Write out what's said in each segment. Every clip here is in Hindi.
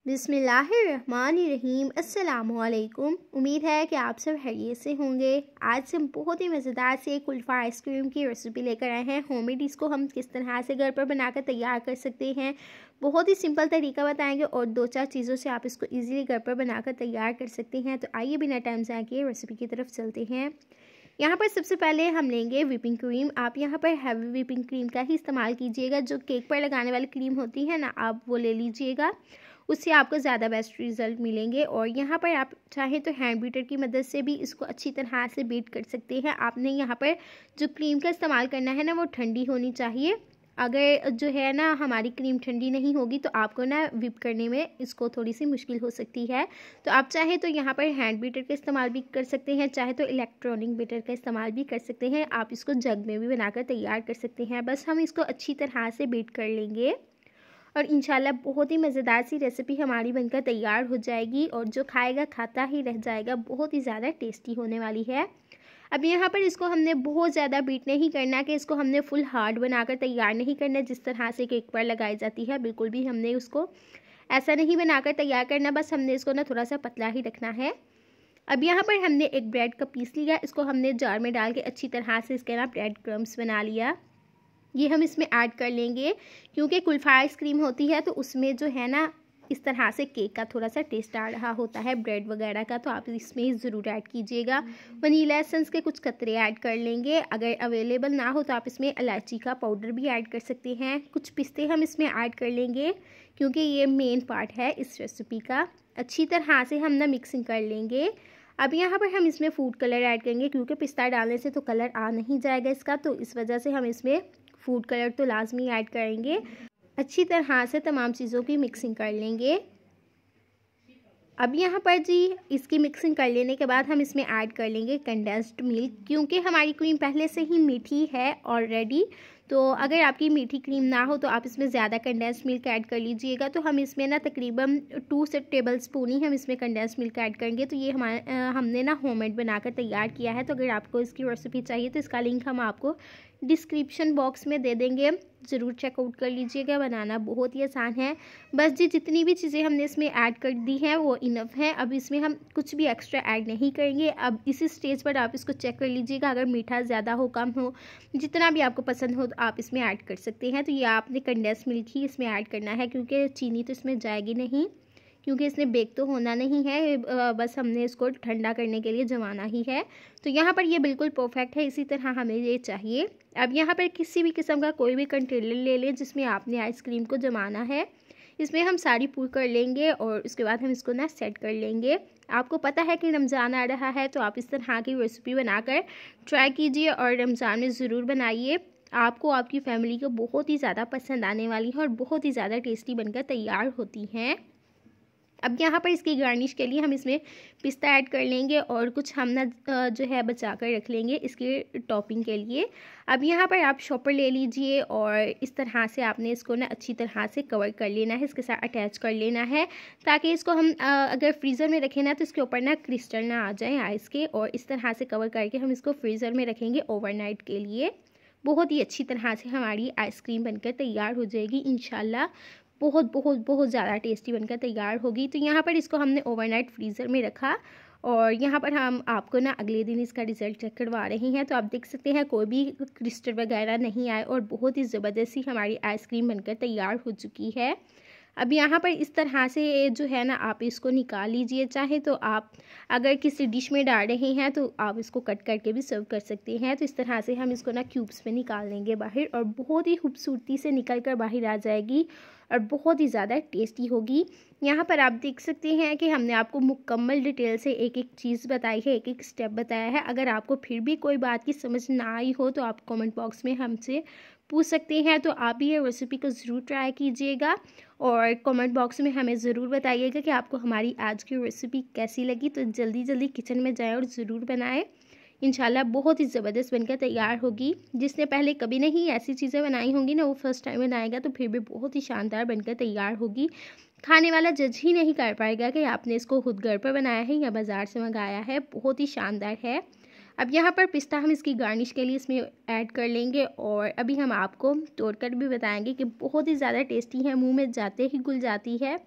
बिस्मिल्लाहिर्रहमानिर्रहीम। अस्सलामुअलैकुम। उम्मीद है कि आप सब खैरियत से होंगे। आज हम बहुत ही मज़ेदार से कुल्फ़ा आइसक्रीम की रेसिपी लेकर आए हैं। होममेड इसको हम किस तरह से घर पर बनाकर तैयार कर सकते हैं, बहुत ही सिंपल तरीका बताएंगे और 2-4 चीज़ों से आप इसको इजीली घर पर बनाकर तैयार कर सकते हैं। तो आइए बिना टाइम ज़ाया किए रेसिपी की तरफ चलते हैं। यहाँ पर सबसे पहले हम लेंगे व्हिपिंग क्रीम। आप यहाँ पर हैवी व्हिपिंग क्रीम का ही इस्तेमाल कीजिएगा। जो केक पर लगाने वाली क्रीम होती है ना, आप वो ले लीजिएगा, उससे आपको ज़्यादा बेस्ट रिज़ल्ट मिलेंगे। और यहाँ पर आप चाहें तो हैंड बीटर की मदद से भी इसको अच्छी तरह से बीट कर सकते हैं। आपने यहाँ पर जो क्रीम का इस्तेमाल करना है ना, वो ठंडी होनी चाहिए। अगर जो है ना हमारी क्रीम ठंडी नहीं होगी तो आपको ना व्हिप करने में इसको थोड़ी सी मुश्किल हो सकती है। तो आप चाहे तो यहाँ पर हैंड बीटर का इस्तेमाल भी कर सकते हैं, चाहे तो इलेक्ट्रॉनिक बीटर का इस्तेमाल भी कर सकते हैं। आप इसको जग में भी बनाकर तैयार कर सकते हैं। बस हम इसको अच्छी तरह से बीट कर लेंगे और इंशाल्लाह बहुत ही मज़ेदार सी रेसिपी हमारी बनकर तैयार हो जाएगी और जो खाएगा खाता ही रह जाएगा। बहुत ही ज़्यादा टेस्टी होने वाली है। अब यहाँ पर इसको हमने बहुत ज़्यादा बीट नहीं करना कि इसको हमने फुल हार्ड बनाकर तैयार नहीं करना जिस तरह से केक पर लगाई जाती है। बिल्कुल भी हमने उसको ऐसा नहीं बनाकर तैयार करना, बस हमने इसको ना थोड़ा सा पतला ही रखना है। अब यहाँ पर हमने एक ब्रेड का पीस लिया, इसको हमने जार में डाल के अच्छी तरह से इसके ना ब्रेड क्रम्स बना लिया। ये हम इसमें ऐड कर लेंगे क्योंकि कुल्फ़ा आइसक्रीम होती है तो उसमें जो है ना इस तरह से केक का थोड़ा सा टेस्ट आ रहा होता है ब्रेड वगैरह का, तो आप इसमें ज़रूर ऐड कीजिएगा। वनीला एसेंस के कुछ कतरे ऐड कर लेंगे। अगर अवेलेबल ना हो तो आप इसमें इलायची का पाउडर भी ऐड कर सकते हैं। कुछ पिस्ते हम इसमें ऐड कर लेंगे क्योंकि ये मेन पार्ट है इस रेसिपी का। अच्छी तरह से हम ना मिक्सिंग कर लेंगे। अब यहाँ पर हम इसमें फूड कलर ऐड करेंगे क्योंकि पिस्ता डालने से तो कलर आ नहीं जाएगा इसका, तो इस वजह से हम इसमें फूड कलर तो लाजमी ऐड करेंगे। अच्छी तरह से तमाम चीज़ों की मिक्सिंग कर लेंगे। अब यहाँ पर जी इसकी मिक्सिंग कर लेने के बाद हम इसमें ऐड कर लेंगे कंडेंस्ड मिल्क, क्योंकि हमारी क्रीम पहले से ही मीठी है ऑलरेडी। तो अगर आपकी मीठी क्रीम ना हो तो आप इसमें ज़्यादा कंडेंस्ड मिल्क ऐड कर लीजिएगा। तो हम इसमें ना तकरीबन 2 टेबल स्पून ही हम इसमें कंडेंस्ड मिल्क ऐड करेंगे। तो ये हमने ना होममेड बनाकर तैयार किया है। तो अगर आपको इसकी रेसिपी चाहिए तो इसका लिंक हम आपको डिस्क्रिप्शन बॉक्स में दे देंगे, ज़रूर चेकआउट कर लीजिएगा। बनाना बहुत ही आसान है। बस जी जितनी भी चीज़ें हमने इसमें ऐड कर दी हैं वो इनफ है। अब इसमें हम कुछ भी एक्स्ट्रा ऐड नहीं करेंगे। अब इसी स्टेज पर आप इसको चेक कर लीजिएगा, अगर मीठा ज़्यादा हो कम हो जितना भी आपको पसंद हो तो आप इसमें ऐड कर सकते हैं। तो ये आपने कंडेंस मिल्क ही इसमें ऐड करना है क्योंकि चीनी तो इसमें जाएगी नहीं, क्योंकि इसने बेक तो होना नहीं है, बस हमने इसको ठंडा करने के लिए जमाना ही है। तो यहाँ पर ये बिल्कुल परफेक्ट है, इसी तरह हमें ये चाहिए। अब यहाँ पर किसी भी किस्म का कोई भी कंटेनर ले लें जिसमें आपने आइसक्रीम को जमाना है, इसमें हम सारी पूर कर लेंगे और उसके बाद हम इसको ना सेट कर लेंगे। आपको पता है कि रमज़ान आ रहा है तो आप इस तरह की रेसिपी बनाकर ट्राई कीजिए और रमज़ान में ज़रूर बनाइए। आपको आपकी फैमिली को बहुत ही ज़्यादा पसंद आने वाली है और बहुत ही ज़्यादा टेस्टी बनकर तैयार होती हैं। अब यहाँ पर इसकी गार्निश के लिए हम इसमें पिस्ता ऐड कर लेंगे और कुछ हम ना जो है बचा कर रख लेंगे इसकी टॉपिंग के लिए। अब यहाँ पर आप शॉपर ले लीजिए और इस तरह से आपने इसको ना अच्छी तरह से कवर कर लेना है, इसके साथ अटैच कर लेना है ताकि इसको हम अगर फ्रीज़र में रखें ना तो इसके ऊपर ना क्रिस्टल ना आ जाए आइस के। और इस तरह से कवर करके हम इसको फ्रीज़र में रखेंगे ओवरनाइट के लिए। बहुत ही अच्छी तरह से हमारी आइसक्रीम बनकर तैयार हो जाएगी इंशाल्लाह। बहुत बहुत बहुत ज़्यादा टेस्टी बनकर तैयार होगी। तो यहाँ पर इसको हमने ओवरनाइट फ्रीज़र में रखा और यहाँ पर हम आपको ना अगले दिन इसका रिज़ल्ट चेक करवा रहे हैं। तो आप देख सकते हैं कोई भी क्रिस्टल वगैरह नहीं आए और बहुत ही ज़बरदस्ती हमारी आइसक्रीम बनकर तैयार हो चुकी है। अब यहाँ पर इस तरह से जो है ना आप इसको निकाल लीजिए। चाहे तो आप अगर किसी डिश में डाल रहे हैं तो आप इसको कट करके भी सर्व कर सकते हैं। तो इस तरह से हम इसको ना क्यूब्स में निकाल लेंगे बाहर और बहुत ही खूबसूरती से निकल कर बाहर आ जाएगी और बहुत ही ज़्यादा टेस्टी होगी। यहाँ पर आप देख सकते हैं कि हमने आपको मुकम्मल डिटेल से एक एक चीज़ बताई है, एक एक स्टेप बताया है। अगर आपको फिर भी कोई बात की समझ ना आई हो तो आप कमेंट बॉक्स में हमसे पूछ सकते हैं। तो आप भी ये रेसिपी को ज़रूर ट्राई कीजिएगा और कमेंट बॉक्स में हमें ज़रूर बताइएगा कि आपको हमारी आज की रेसिपी कैसी लगी। तो जल्दी जल्दी किचन में जाएं और ज़रूर बनाएं। इंशाल्लाह बहुत ही ज़बरदस्त बनकर तैयार होगी। जिसने पहले कभी नहीं ऐसी चीज़ें बनाई होंगी ना, वो फर्स्ट टाइम बनाएगा तो फिर भी बहुत ही शानदार बनकर तैयार होगी। खाने वाला जज ही नहीं कर पाएगा कि आपने इसको खुद घर पर बनाया है या बाज़ार से मंगाया है। बहुत ही शानदार है। अब यहाँ पर पिस्ता हम इसकी गार्निश के लिए इसमें ऐड कर लेंगे और अभी हम आपको तोड़कर भी बताएंगे कि बहुत ही ज़्यादा टेस्टी है, मुंह में जाते ही घुल जाती है।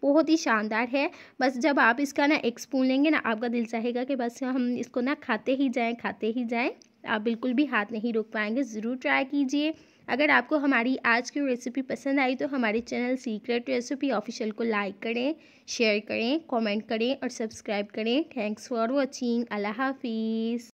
बहुत ही शानदार है। बस जब आप इसका ना एक स्पून लेंगे ना, आपका दिल चाहेगा कि बस हम इसको ना खाते ही जाएं। आप बिल्कुल भी हाथ नहीं रोक पाएंगे। ज़रूर ट्राई कीजिए। अगर आपको हमारी आज की रेसिपी पसंद आई तो हमारे चैनल सीक्रेट रेसिपी ऑफिशियल को लाइक करें, शेयर करें, कमेंट करें और सब्सक्राइब करें। Thanks for watching. अल्लाह हाफिज़।